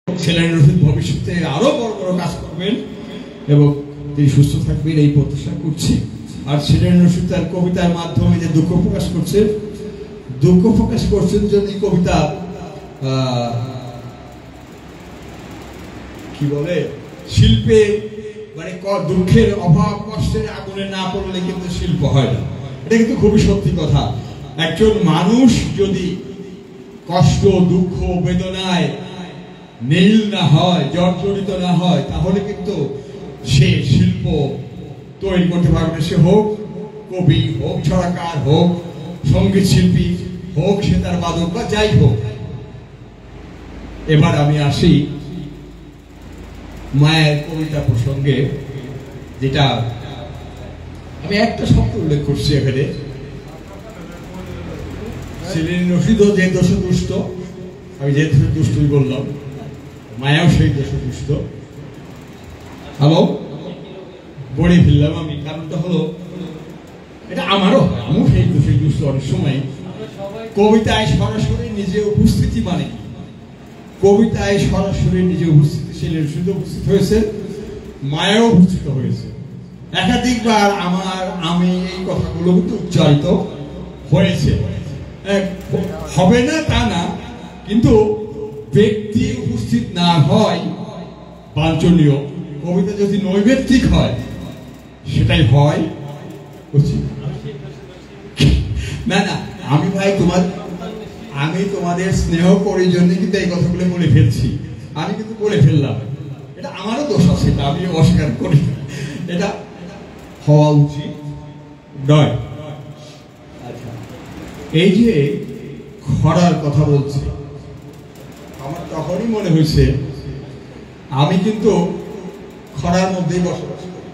সেলিম রশিদ ভবিষ্যতে আরো বড় বড় কাজ করবেন এবং তিনি সুস্থ থাকবেন এই প্রত্যাশা করছি। আর সেলিম রশিদ তার কবিতার মাধ্যমে যে দুঃখ প্রকাশ করছেন যদি কবিতা কি বলে শিল্পে মানে দুঃখের অভাব কষ্টের আগুনে না পড়লে কিন্তু শিল্প হয় না। এটা কিন্তু খুবই সত্যি কথা। একজন মানুষ যদি কষ্ট দুঃখ বেদনায় নীল না হয়, জর্জরিত না হয়, তাহলে কিন্তু সে শিল্প তৈরি করতে পারবে। সে হোক কবি, হোক ছড়াকার, হোক সঙ্গীত শিল্পী, হোক সে তার বাদক বা যাই হোক। এবার আমি আসি মায়ের কবিতা প্রসঙ্গে, যেটা আমি একটা শব্দ উল্লেখ করছি এখানে। সেলিম রশিদও যে দোষদুষ্ট, আমি যে দুষ্টই বললাম, মায়াও সেই দোষদুষ্ট। হ্যালো, বলে ফেললাম আমি, কারণটা হলো এটা আমারও হয়, আমিও সেই দুষ্ট। অনেক সময় কবিতায় সরাসরি নিজে উপস্থিতি মানে কি, কবিতায় সরাসরি নিজে উপস্থিতি, সেলিম রশিদ উপস্থিত হয়েছে, মায়াও উপস্থিত হয়েছে একাধিকবার। আমি এই কথাগুলো কিন্তু উচ্চারিত হয়েছে, হবে না তা না, কিন্তু ব্যক্তি উপস্থিত না হয় বাঞ্ছনীয়। কবিতা যদি নৈবেদ্যিক হয় সেটাই হয় উচিত। না না, আমি ভাই আমি তোমাদের স্নেহ করি জন্য কিন্তু এই কথাগুলো বলে ফেলছি। আমি কিন্তু বলে ফেললাম, এটা আমারও দোষ আছে, এটা আমি অস্বীকার করি, এটা হওয়া উচিত নয়। আচ্ছা, এই যে খরার কথা বলছি, আমার তখনই মনে হয়েছে আমি কিন্তু খরার মধ্যেই বসবাস করি।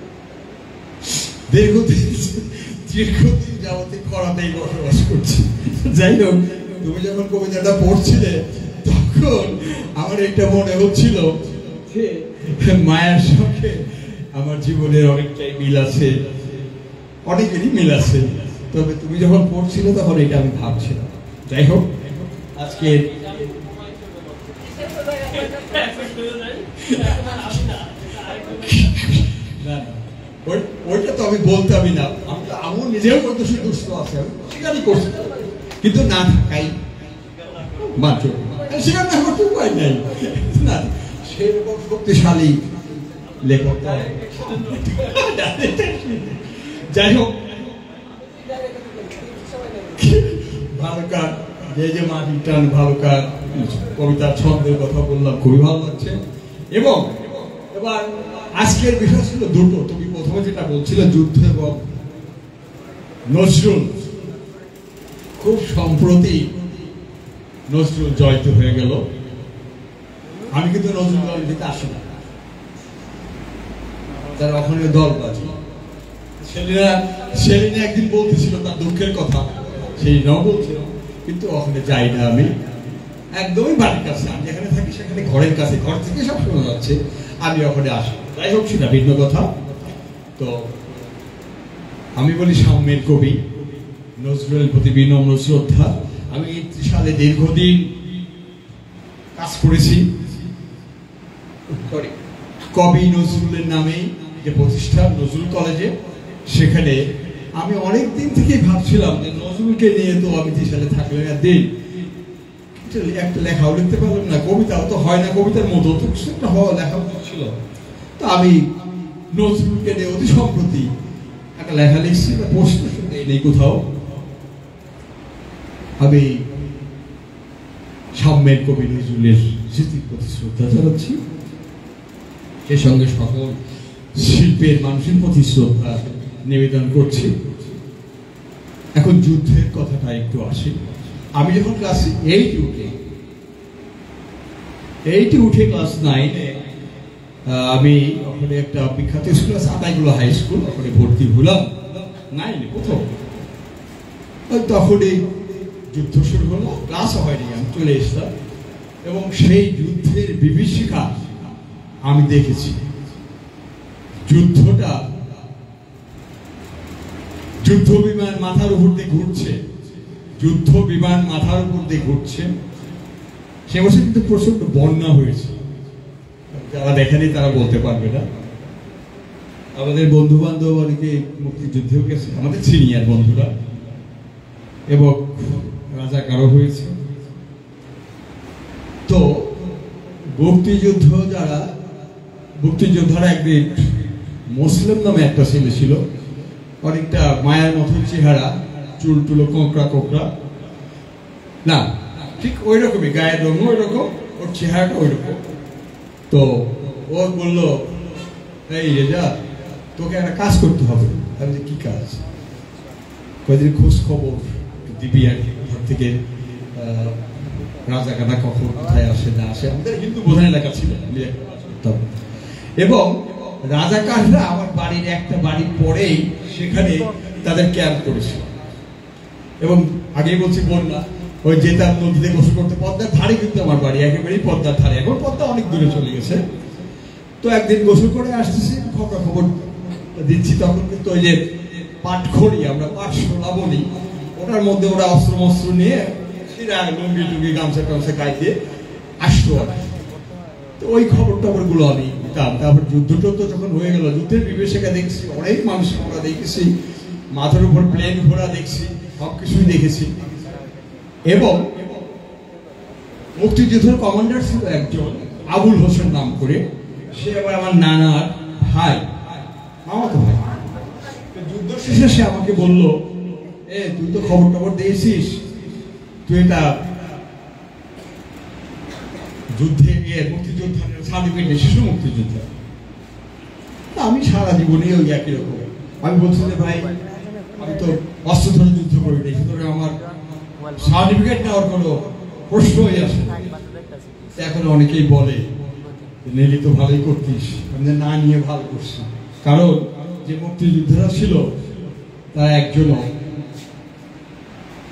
দীর্ঘদিন যাবতীয় খরাতেই বসবাস করছি। যাই হোক, তুমি যখন কবিতাটা পড়ছিলে তখন আমার এটা মনে হচ্ছিল যে মায়ের সঙ্গে আমার জীবনের অনেকটাই মিল আছে, অনেকেরই মিল আছে। তবে তুমি যখন পড়ছিলে তখন এটা আমি ভাবছিলাম। যাই হোক, আজকে ওইটা তো আমি বলতামই না, আমার নিজেও দুষ্ট আছে, আমি স্বীকারই করছি, কিন্তু না থাকাই মাত্র স্বীকার না করতে উপায় নাই। না, সেরকম শক্তিশালী লেখক। যাই হোক, ভালো কাজ, যে মাটির টান, ভালো কাজ, কবিতার ছন্দের কথা বললাম, খুবই ভালো লাগছে। এবং এবার আজকের বিষয় ছিল দুটো। তুমি প্রথমে যেটা বলছিলে যুদ্ধ এবং নজরুল, খুব সম্প্রতি নজরুল জয়িত হয়ে গেল। আমি কিন্তু নজরুল দল দিতে আসি না, তার ওখানে দলবাজি। সেলিনা একদিন বলতেছিল তার দুঃখের কথা, সেই নাও বলছিল, কিন্তু ওখানে যাই না আমি, একদমই বাড়ির কাছে। আমি যেখানে থাকি সেখানে ঘরের কাছে, ঘর থেকে সব শোনা যাচ্ছে, আমি ওখানে আসি। যাই হোক, সেটা ভিন্ন কথা। তো আমি বলি সাম্যের কবি নজরুলের প্রতি বিনম্র শ্রদ্ধা। আমি সালে দীর্ঘদিন কাজ করেছি কবি নজরুলের নামে, যে প্রতিষ্ঠান নজরুল কলেজে, সেখানে আমি অনেক দিন থেকেই ভাবছিলাম যে নজরুলকে নিয়ে তো আমি সালে থাকলে দিন একটা লেখাও লিখতে পারলাম না, কবিতাও তো হয় না, কবিতার মতো তো কিছু একটা লেখা ছিল। তো আমি নজরুলকে নিয়ে অতি সম্প্রতি একটা লেখা লিখছি, প্রশ্ন শুনতে নেই কোথাও। আমি সাম্যের কবি নজরুলের স্মৃতির প্রতি শ্রদ্ধা জানাচ্ছি, সে সঙ্গে সকল শিল্পের মানুষের প্রতি শ্রদ্ধা নিবেদন করছি। এখন যুদ্ধের কথাটা একটু আসি। আমি যখন ক্লাস 8 উঠে ক্লাস 9-এ আমি ওখানে একটা বিখ্যাত স্কুল আছে আতাইগুলো হাই স্কুল, ওখানে ভর্তি হলাম 9-এ প্রথম। তখনই যুদ্ধ শুরু হলো, ক্লাসও হয়নি, আমি চলে এসলাম এবং সেই যুদ্ধের বিভীষিকা আমি দেখেছি। যুদ্ধ বিমান মাথার উপর দিয়ে ঘুরছে, যুদ্ধ বিমান মাথার উপর দিয়ে ঘুরছে। সে বছর কিন্তু প্রচন্ড বন্যা হয়েছে, যারা দেখেনি তারা বলতে পারবে না। আমাদের বন্ধু বান্ধব অনেকে মুক্তিযুদ্ধেও গেছে, আমাদের সিনিয়র বন্ধুরা, এবং রাজাকারও হয়েছে। তো মুক্তিযোদ্ধারা একদিন মুসলিম নামে একটা ছেলে ছিল, অনেকটা মায়ের মতো চেহারা, চুল টুলো কোঁকড়া কোঁকড়া, না ঠিক ওই রকমই, গায়ের রঙ ওই রকম, ওর চেহারাটা ওই রকম। তো ও বললো, এই রেজা, তোকে একটা কাজ করতে হবে। আমি কি কাজ? কয়েকদিন খোঁজ খবর দিবি আর কি, ঘর থেকে রাজাকাররা কখন কোথায় আসে না আসে। আমাদের হিন্দু প্রধান এলাকা ছিল, এবং রাজাকাররা আমার বাড়ির একটা বাড়ি পরেই সেখানে তাদের ক্যাম্প করেছিল। এবং আগেই বলছি বন্যা, ওই যেতাম নদীতে গোসল করতে, পদ্মার ধারে কিন্তু আমার বাড়ি, একেবারেই পদ্মার ধারে। এখন পদ্মা অনেক দূরে চলে গেছে। তো একদিন গোসল করে আসতেছি, খবর দিচ্ছি, তখন কিন্তু ওই যে পাটখড়ি, আমরা পাটশোলা বলি, ওটার মধ্যে ওরা অস্ত্র মস্ত্র নিয়ে লুঙ্গি টুঙ্গি গামছা টামছা গায়ে দিয়ে আসতো। তো ওই খবর গুলো আমি দিতাম। তারপর যুদ্ধ যখন হয়ে গেল, যুদ্ধের বিভীষিকা দেখছি, অনেক মানুষ আমরা দেখেছি, মাথার উপর প্লেন ঘোড়া দেখছি, সবকিছুই দেখেছি। এবং মুক্তিযুদ্ধের কমান্ডার ছিল একজন আবুল হোসেন নাম করে, সে আবার আমার নানার ভাই, মামাতো ভাই। যুদ্ধ শেষে সে আমাকে বললো, তুই তো খবর দিয়েছিস, তুই এটা যুদ্ধে গিয়ে মুক্তিযোদ্ধা সার্টিফিকেট, শিশু মুক্তিযোদ্ধা। আমি সারা জীবনে ওই একই রকম। আমি বলছি যে ভাই, আমি তো অস্ত্র ধরে যুদ্ধ করি নাই, সুতরাং আমার সার্টিফিকেট নেওয়ার কোনো প্রশ্নই আসে। এখন অনেকেই বলে, নিলি তো ভালোই করতিস, আমি না নিয়ে ভালো করছি। কারণ যে মুক্তিযোদ্ধারা ছিল তারা একজনও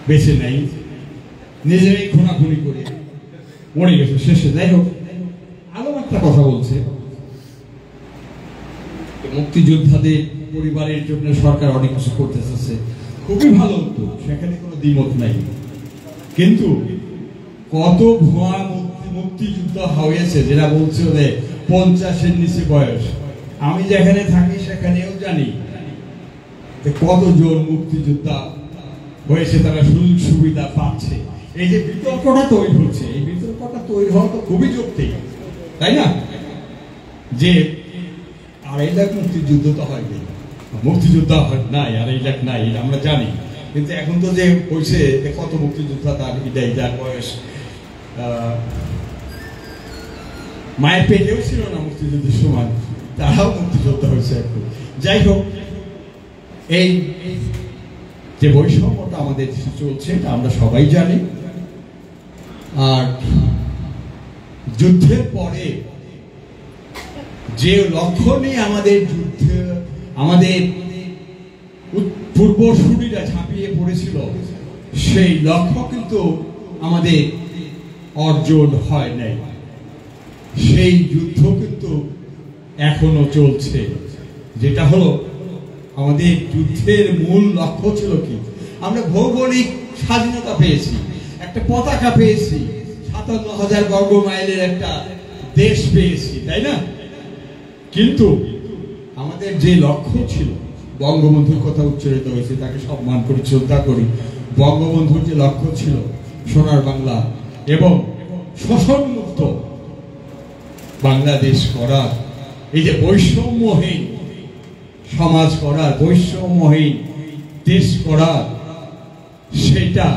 বেঁচে নেই, নিজেরাই খুনাখুনি করে মরে গেছে শেষে। যাই হোক, আরো একটা কথা বলছে, মুক্তিযোদ্ধাদের পরিবারের জন্য সরকার অনেক কিছু করতে চাচ্ছে, খুবই ভালো উদ্যোগ, সেখানে কোনো দ্বিমত নাই। কিন্তু কত ভুয়া মুক্তিযোদ্ধা হয়েছে যারা বলছে যে 50-এর নিচে বয়স। আমি যেখানে থাকি সেখানেও জানি কতজন মুক্তিযোদ্ধা হয়েছে, তারা সুযোগ সুবিধা পাচ্ছে। এই যে বিতর্কটা তৈরি হচ্ছে, এই বিতর্কটা তৈরি হওয়া তো খুবই যৌক্তিক, তাই না? যে 2.5 লাখ মুক্তিযুদ্ধ তো হয়নি, মুক্তিযোদ্ধা নাই, 2.5 লাখ নাই, এটা আমরা জানি। কিন্তু এখন তো যে হয়েছে, কত মুক্তিযোদ্ধা, তার এটাই যার বয়স মায়ের পেটেও ছিল না মুক্তিযুদ্ধের সময়, তারাও মুক্তিযোদ্ধা হয়েছে এখন। যাই হোক, এই যে বৈষম্যটা আমাদের চলছে এটা আমরা সবাই জানি। আর যুদ্ধের পরে যে লক্ষ্য নিয়ে আমাদের যুদ্ধে আমাদের পূর্বসূরীরা ঝাঁপিয়ে পড়েছিল, সেই লক্ষ্য কিন্তু আমাদের অর্জন হয় নাই। সেই যুদ্ধ কিন্তু এখনো চলছে। যেটা হলো, আমাদের যুদ্ধের মূল লক্ষ্য ছিল কি? আমরা ভৌগোলিক স্বাধীনতা পেয়েছি, একটা পতাকা পেয়েছি, 57,000 বর্গ মাইলের একটা দেশ পেয়েছি, তাই না? কিন্তু আমাদের যে লক্ষ্য ছিল, বঙ্গবন্ধুর কথা উচ্চারিত হয়েছে, তাকে সম্মান করি, শ্রদ্ধা করি। বঙ্গবন্ধুর যে লক্ষ্য ছিল সোনার বাংলা এবং শোষণমুক্ত বাংলাদেশ করার, এই যে বৈষম্যহীন সমাজ করার, বৈষম্যহীন দেশ করার, সেটা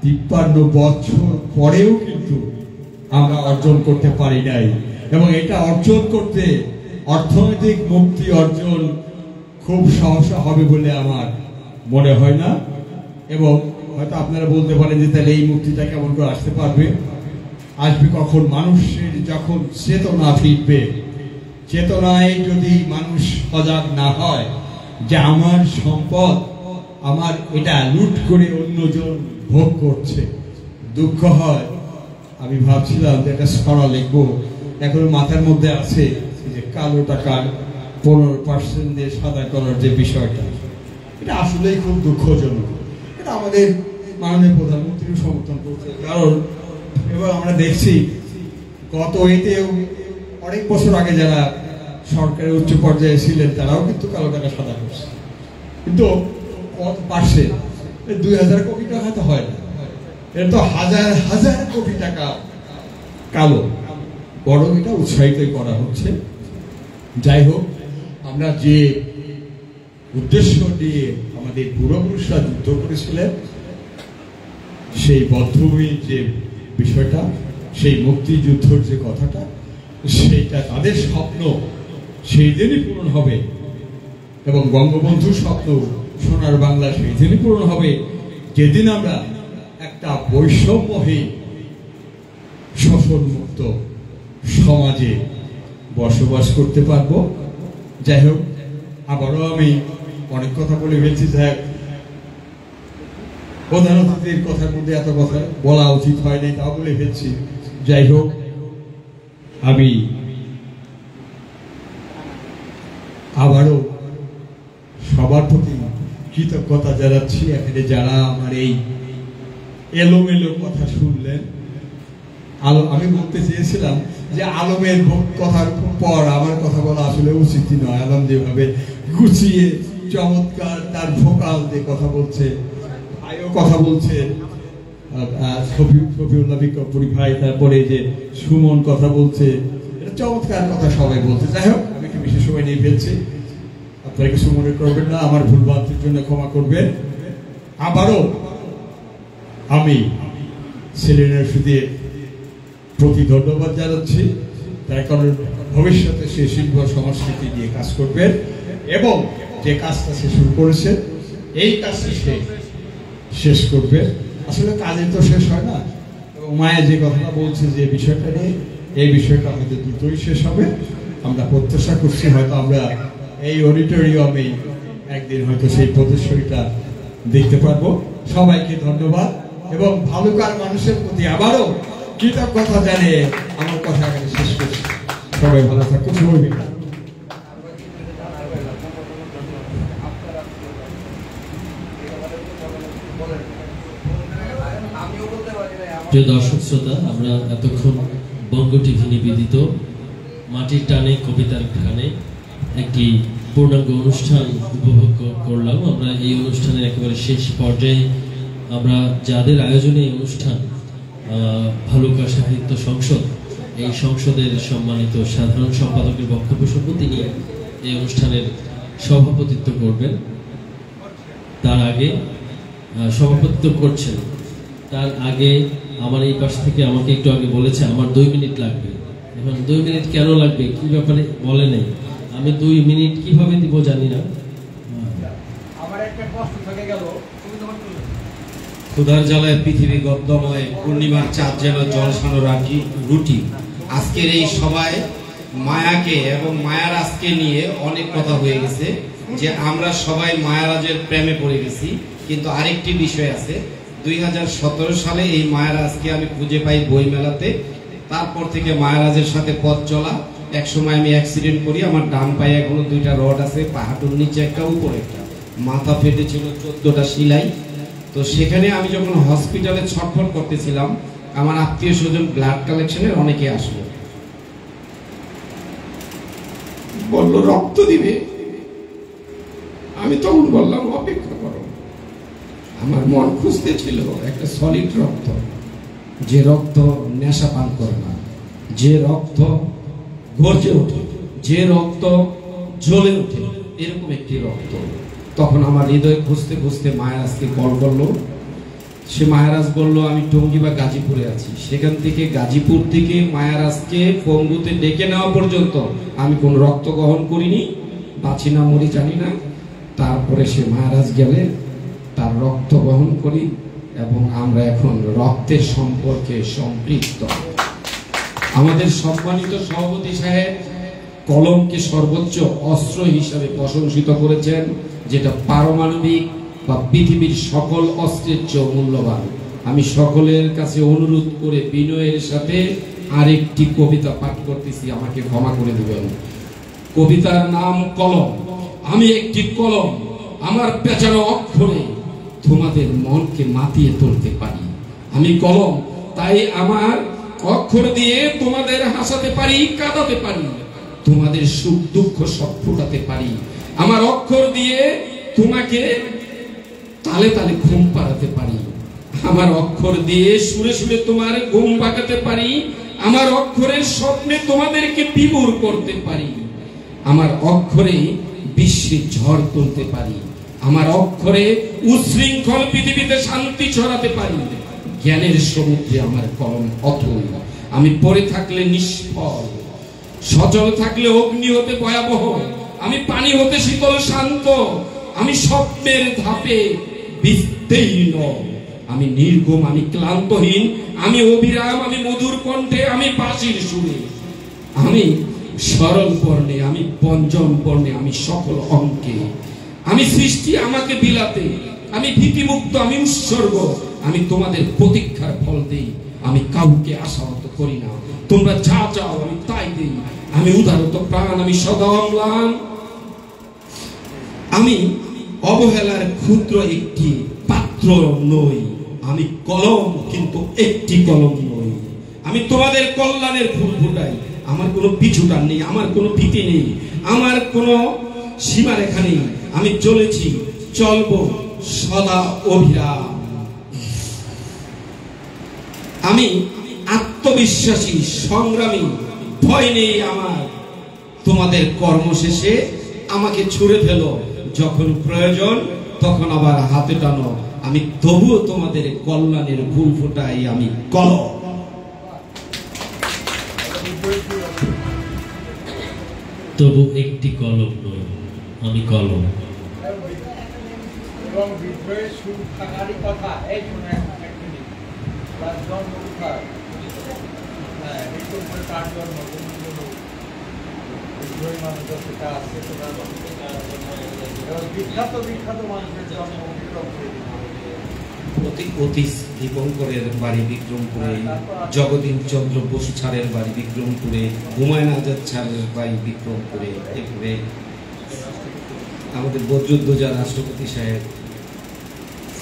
53 বছর পরেও কিন্তু আমরা অর্জন করতে পারি নাই। এবং এটা অর্জন করতে অর্থনৈতিক মুক্তি অর্জন খুব সহসা হবে বলে আমার মনে হয় না। এবং হয়তো আপনারা বলতে পারেন যে তাহলে এই মুক্তিটা কেমন করে আসতে পারবে? আসবে কখন? মানুষের যখন চেতনা ফিরবে। চেতনায় যদি মানুষ সজাগ না হয় যে আমার সম্পদ, আমার এটা লুট করে অন্যজন ভোগ করছে, দুঃখ হয়। আমি ভাবছিলাম যে একটা ছড়া লিখবো, এখন মাথার মধ্যে আছে যে কালো টাকার 15% দিয়ে সাদা করার যে বিষয়টা, এটা আসলেই খুব দুঃখজনক। এটা আমাদের মাননীয় প্রধানমন্ত্রীও সমর্থন করছে। কারণ এবার আমরা দেখছি গত এতেও অনেক বছর আগে যারা সরকারের উচ্চ পর্যায়ে ছিলেন তারাও কিন্তু কালো টাকা সাদা করছে, কিন্তু কত পারছে? 2000 কোটি টাকা হয়তো হয় না, এটা তো হাজার হাজার কোটি টাকা কালো। বড় এটা উৎসাহিতই করা হচ্ছে। যাই হোক, আমরা যে উদ্দেশ্য নিয়ে আমাদের পূর্বপুরুষরা যুদ্ধ করেছিলেন, সেই বদ্ধভূমির যে বিষয়টা, সেই মুক্তিযুদ্ধর যে কথাটা, সেইটা তাদের স্বপ্ন সেই দিনই পূরণ হবে, এবং বঙ্গবন্ধুর স্বপ্ন সোনার বাংলা সেই দিনই পূরণ হবে যেদিন আমরা একটা বৈষম্যহীন শোষণমুক্ত সমাজে বসবাস করতে পারবো। যাই হোক, আবারও আমি অনেক কথা বলে ফেলছি, যাই প্রধান অতিথির কথার মধ্যে এত কথা বলা উচিত হয়নি, তা বলে ফেলছি। যাই হোক, আমি আবারও সবার প্রতি কৃতজ্ঞতা জানাচ্ছি। এখানে যারা আমার এই এলোমেলো কথা শুনলেন, আমি বলতে চেয়েছিলাম যে আলমের কথার পর আমার কথা বলা আসলে উচিত নয়। আলম যেভাবে গুছিয়ে চমৎকার তার ভোকাল দিয়ে কথা বলছে, ভাইও কথা বলছে, শফিউল্লাহ বিক্রমপুরী ভাই, তারপরে যে সুমন কথা বলছে, এটা চমৎকার কথা সবাই বলছে। যাই হোক, আমি একটু বেশি সময় নিয়ে ফেলছি, আপনারা কিছু মনে করবেন না, আমার ভুল ভ্রান্তির জন্য ক্ষমা করবেন। আবারও আমি সেলিনা সুদের প্রতি ধন্যবাদ জানাচ্ছি, তার কারণ ভবিষ্যতে সে শিল্প সংস্কৃতি নিয়ে কাজ করবেন, এবং যে কাজটা সে শুরু করেছে এই কাজটি সে শেষ করবে। আসলে কাজে তো শেষ হয় না, এবং মায়া যে কথাটা বলছে যে বিষয়টা নিয়ে, এই বিষয়টা আমাদের দ্রুতই শেষ হবে। আমরা প্রত্যাশা করছি হয়তো আমরা এই অডিটোরিয়ামে একদিন হয়তো সেই প্রদর্শনীটা দেখতে পারবো। সবাইকে ধন্যবাদ, এবং ভালুকার মানুষের প্রতি আবারও কৃতজ্ঞতা জানিয়ে আমার কথা এখানে শেষ করছি। সবাই ভালো থাকুন। প্রিয় দর্শক শ্রোতা, আমরা এতক্ষণ বঙ্গ টিভি নিবেদিত মাটির টানে কবিতার গানে একটি পূর্ণাঙ্গ অনুষ্ঠান উপভোগ করলাম। আমরা এই অনুষ্ঠানের একেবারে শেষ পর্যায়ে আমরা যাদের আয়োজনে এই অনুষ্ঠান, ভালুকা সাহিত্য সংসদ, এই সংসদের সম্মানিত সাধারণ সম্পাদকের বক্তব্য শুনব। তিনি এই অনুষ্ঠানের সভাপতিত্ব করবেন। তার আগে সভাপতিত্ব করছেন, তার আগে আমার এই পাশ থেকে আমাকে একটু আগে বলেছে আমার 2 মিনিট লাগবে। এখন 2 মিনিট কেন লাগবে, কি ব্যাপারে বলে নেই, আমি 2 মিনিট কিভাবে দিব জানি না। ক্ষুধার জ্বালায় পৃথিবী গদ্যময়, পূর্ণিমার চাঁদ যেন জলসানো রুটি। আজকের এই সভায় মায়াকে এবং মায়ারাজকে নিয়ে অনেক কথা হয়ে গেছে, যে আমরা সবাই মায়ারাজের প্রেমে পড়ে গেছি। কিন্তু আরেকটি বিষয় আছে, 2017 সালে এই মায়ারাজকে আমি খুঁজে পাই বইমেলাতে। তারপর থেকে মায়ারাজের সাথে পথ চলা। এক সময় আমি অ্যাক্সিডেন্ট করি, আমার ডান পায়ে এখনো 2টা রড আছে, পাহাড়ের নিচে একটা, উপরে একটা, মাথা ফেটেছিল, 14টা সেলাই। তো সেখানে আমি যখন হসপিটালে ছটফট করতেছিলাম, আমার আত্মীয় স্বজন ব্লাড কালেকশনের অনেকে আসলো, বলল রক্ত দিবে। আমি তখন বললাম অপেক্ষা করো। আমার মন খুঁজতে ছিল একটা সলিড রক্ত, যে রক্ত নেশা পান করে না, যে রক্ত গর্জে ওঠে, যে রক্ত জ্বলে ওঠে, এরকম একটি রক্ত। তখন আমার হৃদয় খুঁজতে খুঁজতে মায়ারাজকে কল করলো। সে মায়ারাজ বলল আমি টঙ্গী বা গাজীপুরে আছি। সেখান থেকে গাজীপুর থেকে মায়ারাজকে পঙ্গুতে ডেকে নেওয়া পর্যন্ত আমি কোন রক্ত গ্রহণ করিনি, বাঁচি না মরি জানি না। তারপরে সে মায়ারাজ গেলে তার রক্ত গ্রহণ করি, এবং আমরা এখন রক্তের সম্পর্কে সম্পৃক্ত। আমাদের সম্মানিত সভাপতি সাহেব কলমকে সর্বোচ্চ অস্ত্র হিসাবে প্রশংসিত করেছেন, যেটা পারমাণবিক বা পৃথিবীর সকল অস্ত্রের চেয়ে মূল্যবান। আমি সকলের কাছে অনুরোধ করে বিনয়ের সাথে আরেকটি কবিতা পাঠ করতেছি, আমাকে ক্ষমা করে দিবেন। কবিতার নাম কলম। আমি একটি কলম, আমার পেঁচানো অক্ষরে তোমাদের মনকে মাতিয়ে তুলতে পারি। আমি কলম, তাই আমার অক্ষর দিয়ে তোমাদের হাসাতে পারি, কাঁদাতে পারি, তোমাদের সুখ দুঃখ সব ফোটাতে পারি। আমার অক্ষর দিয়ে তোমাকে তালে তালে ঘুম পাড়াতে পারি। আমার অক্ষর দিয়ে সুরে সুরে তোমার ঘুম ভাগাতে পারি। আমার অক্ষরের স্বপ্নে তোমাদেরকে বিভোর করতে পারি। আমার অক্ষরে বিশ্বের ঝড় তুলতে পারি। আমার অক্ষরে উচ্ছৃঙ্খল পৃথিবীতে শান্তি ছড়াতে পারি। জ্ঞানের সমুদ্রে আমার কলম অথই। আমি পড়ে থাকলে নিষ্ফল, সচল থাকলে অগ্নি হতে ভয়াবহ, আমি পানি হতে শীতল শান্ত, আমি স্বপ্নের ধাপে বিস্তীর্ণ, আমি নির্গম, আমি ক্লান্তহীন, আমি অবিরাম, আমি মধুর কণ্ঠে, আমি বাঁশির সুরে, আমি সরল বর্ণে, আমি পঞ্চম বর্ণে, আমি সকল অঙ্কে, আমি সৃষ্টি আমাকে বিলাতে, আমি ভীতিমুক্ত, আমি উৎসর্গ, আমি তোমাদের প্রতীক্ষার ফল দেই, আমি কাউকে আশাহত করি না, তোমরা যা চাও আমি তাই দেই, আমি উদারত প্রাণ, আমি সদা অম্লান, আমি অবহেলার ক্ষুদ্র একটি পাত্র নই, আমি কলম কিন্তু একটি কলম নই, আমি তোমাদের কল্যাণের ফুল ফুটাই, আমার কোনো পিছুটান নেই, আমার কোনো ভীতি নেই, আমার কোনো সীমারেখা নেই, আমি চলেছি, চলবো সদা অবিরাম। আমি আত্মবিশ্বাসী, সংগ্রামী, ভয় নেই আমার। তোমাদের কর্ম শেষে আমাকে ছুড়ে ফেলো, যখন প্রয়োজন তখন আবার হাতে টানো, আমি তবুও তোমাদের কল্যাণের ফুল ফোটাই, আমি কলম। তবু একটি কলম নয়, আমি কলম। এবং বিদ্রোহের শুরু থাকারই কথা। এই জন্ম কোথায়? হ্যাঁ, একটু করে তার জন্ম বিদ্রোহী মানুষের সেটা আছে, বিখ্যাত বিখ্যাত মানুষের জন্ম অতি দীপঙ্করের বাড়ি বিক্রমপুরে, জগদীন চন্দ্র বসু ছাড়ের বাড়ি বিক্রমপুরে, হুমায়ুন আজাদ ছাড়ের বাড়ি বিক্রমপুরে, এরপরে আমাদের বদরুদ্দোজা রাষ্ট্রপতি সাহেব।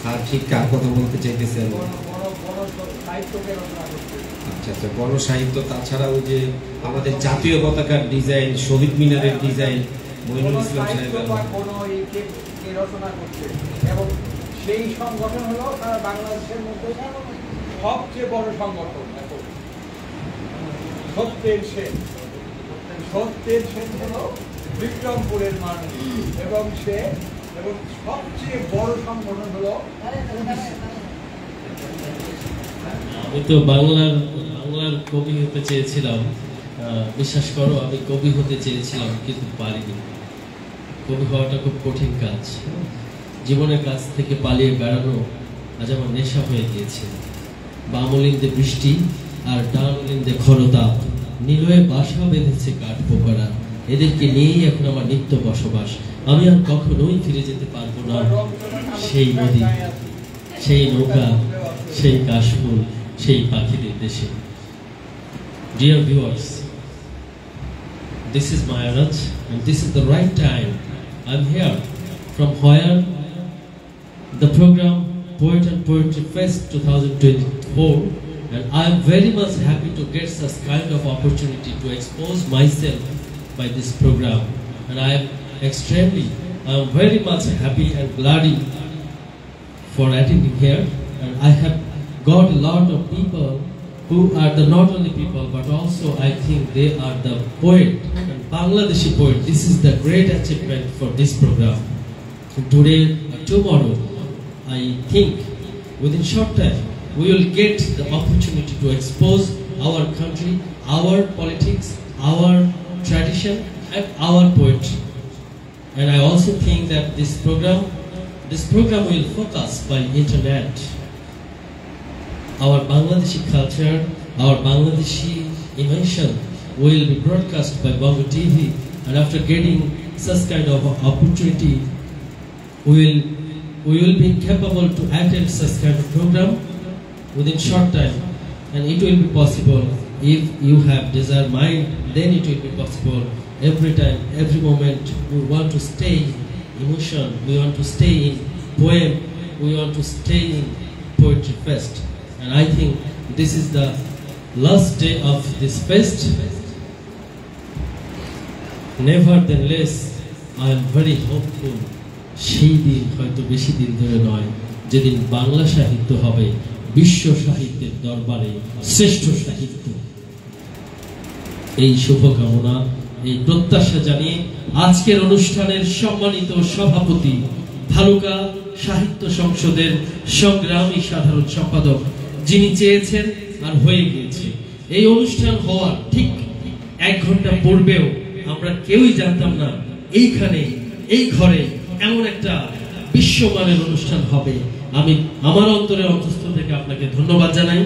আর ঠিক কার কথা বলতে চাইতেছেন? আচ্ছা আচ্ছা, বড় সাহিত্য। তাছাড়াও যে আমাদের জাতীয় পতাকার ডিজাইন, শহীদ মিনারের ডিজাইন মঈনুল ইসলাম সাহেব রচনা করছে, এবং সেই সংগঠন হলো সারা বাংলাদেশের মধ্যে সবচেয়ে বড় সংগঠন। সত্যের সেন, সত্যের সেন হলো বিক্রমপুরের মানুষ, এবং সে এবং সবচেয়ে বড় সংগঠন হলো। আমি তো বাংলার কবি হতে চেয়েছিলাম, বিশ্বাস করো আমি কবি হতে চেয়েছিলাম, কিন্তু পারিনি। কবি হওয়াটা খুব কঠিন কাজ। জীবনের কাছ থেকে পালিয়ে বেড়ানো আজ আমার নেশা হয়ে গিয়েছে। বামলিন্দে বৃষ্টি আর ডানলিন্দে খরতাপ, নীলয়ে বাসা বেঁধেছে কাঠ পোকারা, এদেরকে নিয়েই এখন আমার নিত্য বসবাস। আমি আর কখনোই ফিরে যেতে পারবো না সেই নদী, সেই নৌকা, সেই কাশফুল, সেই পাখিদের দেশে। Dear viewers, this is Mayaraj, and this is the right time. I'm here from where the program Poet and Poetry Fest 2024, and I'm very much happy to get such kind of opportunity to expose myself by this program, and I'm very much happy and glad for attending here, and I have got a lot of people who are not only people but also I think they are the poet and Bangladeshi poet. This is the great achievement for this program. Today or tomorrow, I think within short time we will get the opportunity to expose our country, our politics, our tradition and our poetry. And I also think that this program will focus by internet. Our Bangladeshi culture, our Bangladeshi emotion will be broadcast by Bongo TV, and after getting such kind of opportunity, we will be capable to attend such kind of program within short time, and it will be possible if you have desire mind. Then it will be possible every time, every moment. We want to stay in emotion, we want to stay in poem, we want to stay in Poetry Fest. And I think this is the last day of this fest. Nevertheless, I am very hopeful. সেই দিন হয়তো বেশি দিন ধরে নয়, যেদিন বাংলা সাহিত্য হবে বিশ্ব সাহিত্যের দরবারে শ্রেষ্ঠ সাহিত্য। এই শুভকামনা, এই প্রত্যাশা জানিয়ে আজকের অনুষ্ঠানের সম্মানিত সভাপতি, ভালুকা সাহিত্য সংসদের সংগ্রামী সাধারণ সম্পাদক, যিনি চেয়েছেন আর হয়ে গিয়েছে, এই অনুষ্ঠান হওয়ার ঠিক 1 ঘন্টা পূর্বেও আমরা কেউই জানতাম না এইখানে এই ঘরে এমন একটা বিশ্বমানের অনুষ্ঠান হবে। আমি আমার অন্তরের অন্তঃস্থল থেকে আপনাকে ধন্যবাদ জানাই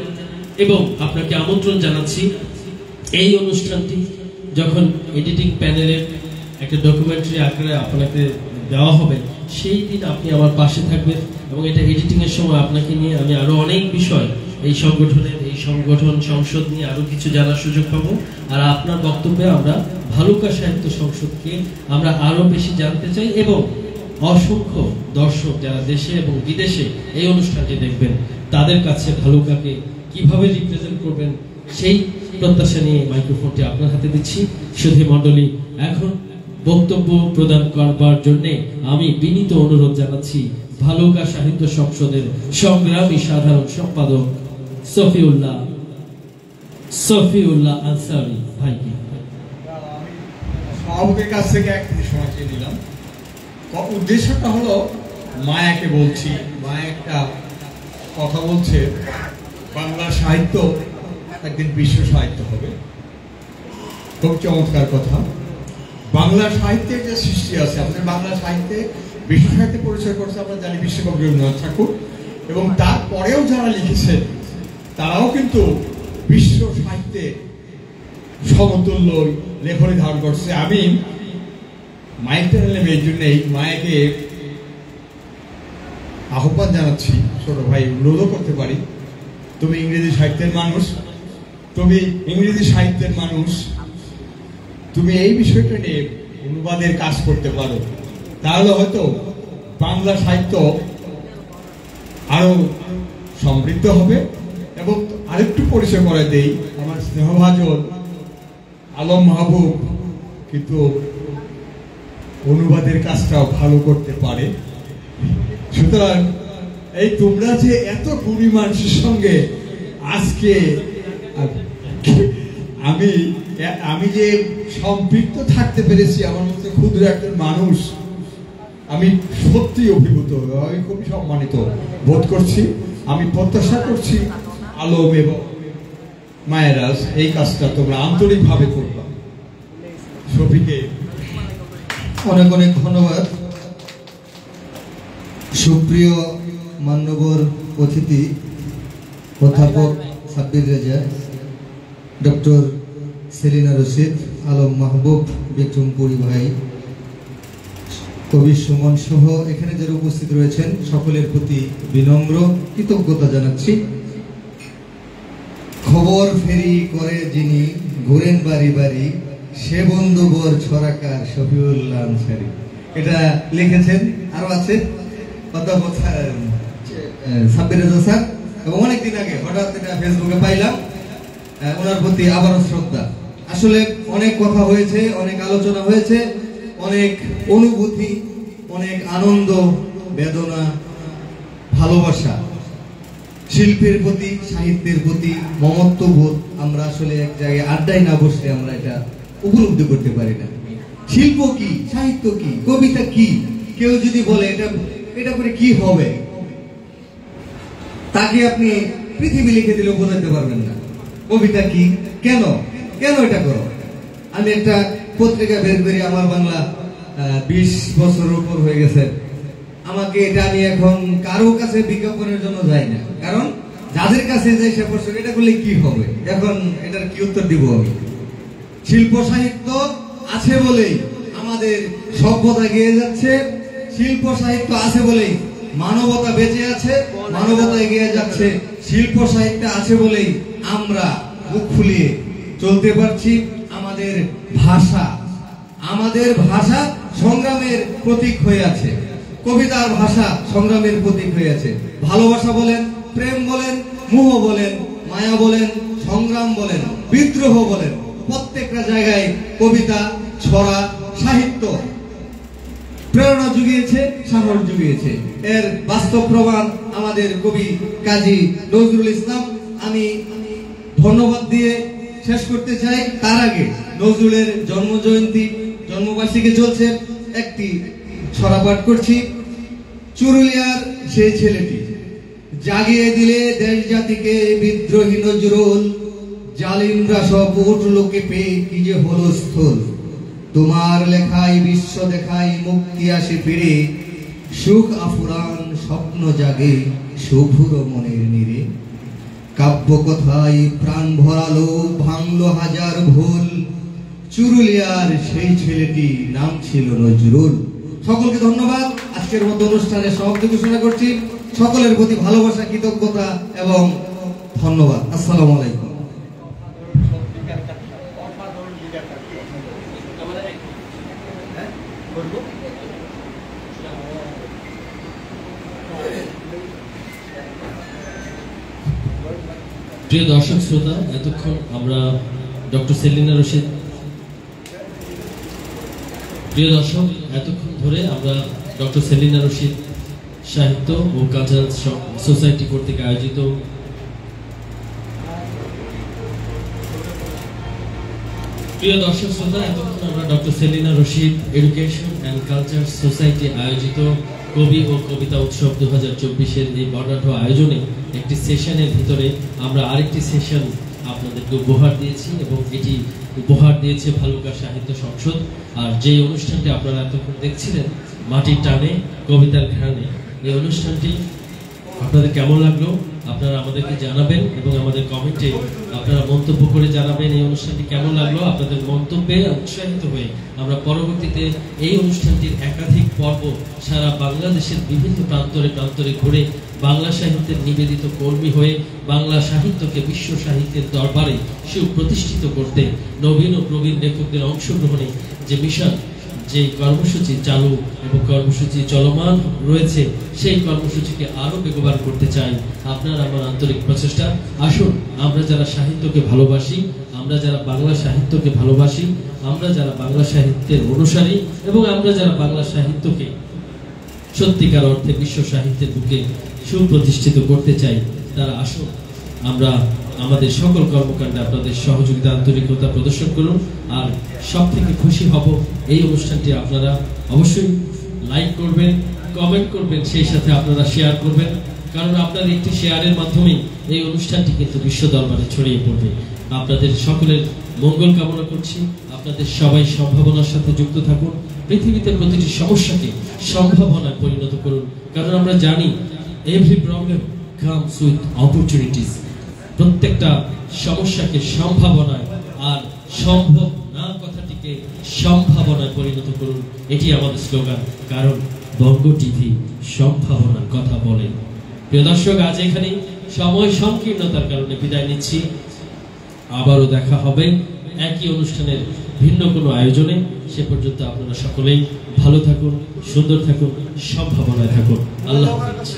এবং আপনাকে আমন্ত্রণ জানাচ্ছি এই অনুষ্ঠানটি যখন এডিটিং প্যানেলের একটা ডকুমেন্টারি আকারে আপনাকে দেওয়া হবে, সেই দিন আপনি আমার পাশে থাকবেন এবং এটা এডিটিং এর সময় আপনাকে নিয়ে আমি আরো অনেক বিষয় এই সংগঠন সংসদ নিয়ে আরো কিছু জানার সুযোগ পাবো। আর আপনার বক্তব্যে আমরা ভালুকা সাহিত্য সংসদকে আমরা আরো বেশি জানতে চাই এবং অসংখ্য দর্শক যারা দেশে এবং বিদেশে এই অনুষ্ঠানটি দেখবেন তাদের কাছে ভালুকাকে কিভাবে রিপ্রেজেন্ট করবেন সেই প্রত্যাশা নিয়ে মাইক্রোফোনটি আপনার হাতে দিচ্ছি। সুধী মণ্ডলী, এখন বক্তব্য প্রদান করবার জন্য আমি বিনীত অনুরোধ জানাচ্ছি ভালুকা সাহিত্য সংসদের সংগ্রামী সাধারণ সম্পাদক সফিউল্লাহ আনসারী ভাইকে। সভাপতির কাছ থেকে এক মিনিট সময় চেয়ে নিলাম। উদ্দেশ্যটা হলো, মায়াকে বলছি, মায়া একটা কথা বলছে বাংলা সাহিত্য একদিন বিশ্ব সাহিত্য হবে। খুব চমৎকার কথা। বাংলা সাহিত্যের যে সৃষ্টি আছে, আমাদের বাংলা সাহিত্যে বিশ্ব সাহিত্যে পরিচয় করছে আমরা জানি বিশ্বকবি রবীন্দ্রনাথ ঠাকুর, এবং তারপরেও যারা লিখেছেন তারাও কিন্তু বিশ্ব সাহিত্যে সমতুল্য লেখনী ধারণ করছে। আমি মাইকটা নিলাম এই জন্যই, মায়াকে আহ্বান জানাচ্ছি, ছোট ভাই, অনুরোধও করতে পারি, তুমি ইংরেজি সাহিত্যের মানুষ, তুমি এই বিষয়টা নিয়ে অনুবাদের কাজ করতে পারো, তাহলে হয়তো বাংলা সাহিত্য আরো সমৃদ্ধ হবে। এবং আরেকটু পরিচয় করে দেই, আমার স্নেহভাজন আলম মাহবুব কিন্তু অনুবাদের কাজটাও ভালো করতে পারে। সুতরাং এই তোমরা যে এত গুণী মানুষের সঙ্গে আজকে আমি যে সম্পৃক্ত থাকতে পেরেছি, আমার মধ্যে ক্ষুদ্র একজন মানুষ, আমি সত্যি অভিভূত, আমি খুবই সম্মানিত বোধ করছি। আমি প্রত্যাশা করছি আলম এবং মায়েরাজ এই কাজটা তোমরা আন্তরিকভাবে করবা। সফিকে অনেক অনেক ধন্যবাদ। সুপ্রিয় মান্যবর অতিথি অধ্যাপক সাব্বির রেজা, ডক্টর সেলিনা রশিদ, আলম মাহবুব, বিক্রমপুরী ভাই, কবি সুমন সহ এখানে যারা উপস্থিত রয়েছেন সকলের প্রতি বিনম্র কৃতজ্ঞতা জানাচ্ছি। খবর ফেরি করে যিনি ঘুরেন বাড়ি বাড়ি, সে বন্ধুবর ছড়াকার শফিউল্লাহ আনসারী, এটা লিখেছেন। আরো আছে অধ্যাপক সাব্বির রেজা স্যার, এবং অনেকদিন আগে হঠাৎ এটা ফেসবুকে পাইলাম, ওনার প্রতি আবারও শ্রদ্ধা। আসলে অনেক কথা হয়েছে, অনেক আলোচনা হয়েছে, অনেক অনুভূতি, অনেক আনন্দ, বেদনা, ভালোবাসা, শিল্পের প্রতি, সাহিত্যের প্রতি মমত্ববোধ আমরা আসলে এক জায়গায় আড্ডায় না বসলে আমরা এটা উপলব্ধি করতে পারি না। শিল্প কি, সাহিত্য কি, কবিতা কি, কেউ যদি বলে এটা করে কি হবে, তাকে আপনি পৃথিবী লিখে দিলেও বোঝাতে পারবেন না। কবিতা কি, কেন এটা করো। আমি একটা পত্রিকা বের করি, আমার বাংলা 20 বছরের উপর হয়ে গেছে, আমাকে এটা আমি এখন কারো কাছে বিজ্ঞাপনের জন্য যাই না, কারণ যাদের কাছে যে সে প্রশ্ন এটা করলে কি হবে, এখন এটার কি উত্তর দিব আমি। শিল্প সাহিত্য আছে বলেই আমাদের সভ্যতা এগিয়ে যাচ্ছে, শিল্প সাহিত্য আছে বলেই মানবতা বেঁচে আছে, মানবতা এগিয়ে যাচ্ছে, শিল্প সাহিত্য আছে বলেই আমরা মুখ ফুলিয়ে চলতে পারছি। আমাদের ভাষা সংগ্রামের প্রতীক হয়ে আছে, কবিতার ভাষা সংগ্রামের প্রতীক হয়ে আছে। ভালোবাসা বলেন, প্রেম বলেন, মোহ বলেন, মায়া বলেন, সংগ্রাম বলেন, বিদ্রোহ বলেন, প্রত্যেকটা জায়গায় কবিতা, ছড়া, সাহিত্য প্রেরণা জুগিয়েছে, সাহস জুগিয়েছে। এর বাস্তব প্রমাণ আমাদের কবি কাজী নজরুল ইসলাম। আমি ধন্যবাদ দিয়ে শেষ করতে চাই। তার আগে নজরুলের জন্মজয়ন্তী, জন্মবার্ষিকী চলছে, একটি ছড়া পাঠ করছি। চুরুলিয়ার সেই ছেলেটি জাগিয়ে দিলে দেশ জাতিকে বিদ্রোহী নজরুল, জালিমরা সব উঠল কেঁপে, কি যে হলো স্থল। তোমার লেখায় বিশ্ব দেখায় মুক্তি আসে ফিরে, সুখ আফুরান স্বপ্ন জাগে শুভ্র মনের নীরে। কাব্য কথায় প্রাণ ভরালো, ভাঙলো হাজার ভুল, চুরুলিয়ার সেই ছেলেটি নাম ছিল নজরুল। সকলকে ধন্যবাদ। আজকের মতো অনুষ্ঠানে সমাপ্তি ঘোষণা করছি। সকলের প্রতি ভালোবাসা, কৃতজ্ঞতা এবং ধন্যবাদ। আসসালামু আলাইকুম। প্রিয় দর্শক শ্রোতা, এতক্ষণ আমরা ডক্টর সেলিনা রশিদ সাহিত্য ও কালচারাল সোসাইটি কর্তৃক আয়োজিত এডুকেশন অ্যান্ড কালচার সোসাইটি আয়োজিত কবি ও কবিতা উৎসব 2024-এর এই বর্ণাঢ্য আয়োজনে একটি সেশনের ভিতরে আমরা আরেকটি সেশন আপনাদেরকে উপহার দিয়েছি, এবং এটি উপহার দিয়েছে ভালুকা সাহিত্য সংসদ। আর যে অনুষ্ঠানটি আপনারা এতক্ষণ দেখছিলেন, মাটির টানে কবিতার ঘ্রাণে, এই অনুষ্ঠানটি আপনাদের কেমন লাগলো আপনারা আমাদেরকে জানাবেন, এবং আমাদের কমেন্টে আপনারা মন্তব্য করে জানাবেন এই অনুষ্ঠানটি কেমন লাগলো। আপনাদের মন্তব্যে উৎসাহিত হয়ে আমরা পরবর্তীতে এই অনুষ্ঠানটির একাধিক পর্ব সারা বাংলাদেশের বিভিন্ন প্রান্তরে ঘুরে বাংলা সাহিত্যের নিবেদিত কর্মী হয়ে বাংলা সাহিত্যকে বিশ্ব সাহিত্যের দরবারে সুপ্রতিষ্ঠিত করতে নবীন ও প্রবীণ লেখকদের অংশগ্রহণে যে মিশন, যে কর্মসূচি চালু এবং কর্মসূচি চলমান রয়েছে, সেই কর্মসূচিকে আরো বেগবান করতে চাই আপনার আমার আন্তরিক প্রচেষ্টা। আসুন, আমরা যারা সাহিত্যকে ভালোবাসি, আমরা যারা বাংলা সাহিত্যকে ভালোবাসি, আমরা যারা বাংলা সাহিত্যের অনুসারী, এবং আমরা যারা বাংলা সাহিত্যকে সত্যিকার অর্থে বিশ্ব সাহিত্যের বুকে সুপ্রতিষ্ঠিত করতে চাই, তারা আসুন আমরা আমাদের সকল কর্মকাণ্ডে আপনাদের সহযোগিতা, আন্তরিকতা প্রদর্শন করুন। আর সব থেকে খুশি হব এই অনুষ্ঠানটি আপনারা অবশ্যই লাইক করবেন, কমেন্ট করবেন, সেই সাথে আপনারা শেয়ার করবেন, কারণ আপনার একটি শেয়ারের মাধ্যমেই এই অনুষ্ঠানটি কিন্তু বিশ্ব দরবারে ছড়িয়ে পড়বে। আপনাদের সকলের মঙ্গল কামনা করছি। আপনাদের সবাই সম্ভাবনার সাথে যুক্ত থাকুন, পৃথিবীতে প্রতিটি সমস্যাকে সম্ভাবনায় পরিণত করুন, কারণ আমরা জানি every problem comes with opportunities. প্রত্যেকটা সমস্যাকে সম্ভাবনায়, আর সম্ভব না কথাটিকে সম্ভাবনায় পরিণত করুন, এটি আমাদের স্লোগান, কারণ বঙ্গ টিভি সম্ভাবনার কথা বলে। প্রিয় দর্শক, আজ এখানে সময় সংকীর্ণতার কারণে বিদায় নিচ্ছি। আবারও দেখা হবে একই অনুষ্ঠানের ভিন্ন কোনো আয়োজনে। সে পর্যন্ত আপনারা সকলেই ভালো থাকুন, সুন্দর থাকুন, সম্ভাবনায় থাকুন। আল্লাহ হাফেজ।